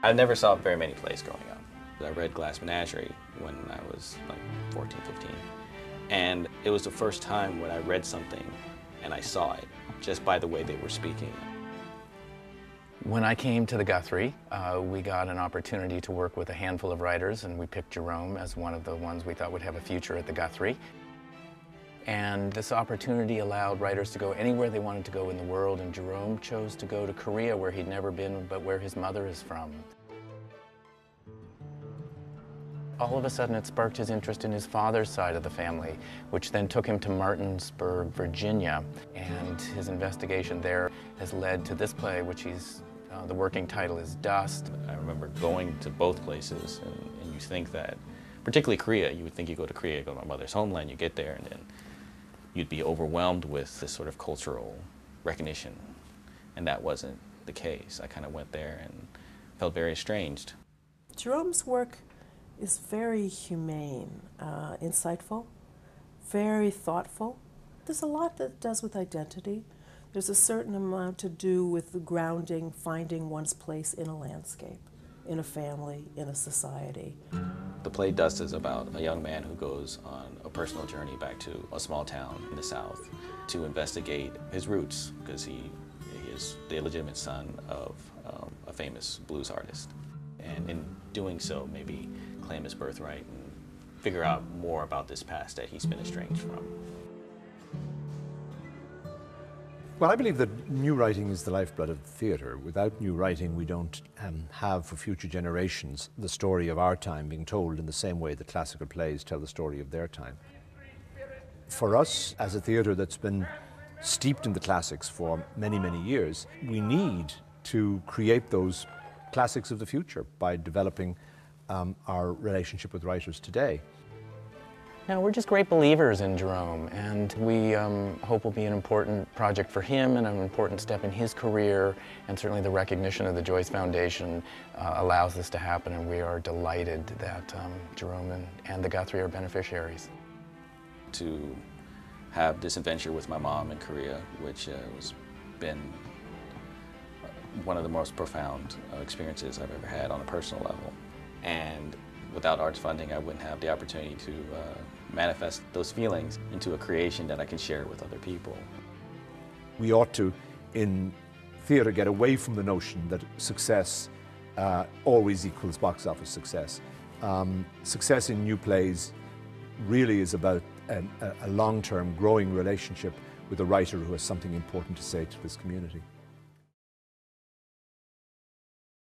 I never saw very many plays growing up. I read Glass Menagerie when I was like 14, 15. And it was the first time when I read something and I saw it, just by the way they were speaking. When I came to the Guthrie, we got an opportunity to work with a handful of writers, and we picked Jerome as one of the ones we thought would have a future at the Guthrie. And this opportunity allowed writers to go anywhere they wanted to go in the world, and Jerome chose to go to Korea, where he'd never been, but where his mother is from. All of a sudden, it sparked his interest in his father's side of the family, which then took him to Martinsburg, Virginia. And his investigation there has led to this play, which the working title is Dust. I remember going to both places, and you think that, particularly Korea, you would think you go to Korea, go to my mother's homeland, you get there, and then you'd be overwhelmed with this sort of cultural recognition. And that wasn't the case. I kind of went there and felt very estranged. Jerome's work is very humane, insightful, very thoughtful. There's a lot that it does with identity. There's a certain amount to do with the grounding, finding one's place in a landscape, in a family, in a society. The play Dust is about a young man who goes on a personal journey back to a small town in the South to investigate his roots, because he is the illegitimate son of a famous blues artist. And in doing so, maybe claim his birthright and figure out more about this past that he's been estranged from. Well, I believe that new writing is the lifeblood of theatre. Without new writing, we don't have for future generations the story of our time being told in the same way that classical plays tell the story of their time. For us, as a theatre that's been steeped in the classics for many, many years, we need to create those classics of the future by developing our relationship with writers today. No, we're just great believers in Jerome, and we hope will be an important project for him and an important step in his career, and certainly the recognition of the Joyce Foundation allows this to happen, and we are delighted that Jerome and the Guthrie are beneficiaries. To have this adventure with my mom in Korea, which has been one of the most profound experiences I've ever had on a personal level. And without arts funding, I wouldn't have the opportunity to manifest those feelings into a creation that I can share with other people. We ought to, in theatre, get away from the notion that success always equals box office success. Success in new plays really is about a long-term growing relationship with a writer who has something important to say to this community.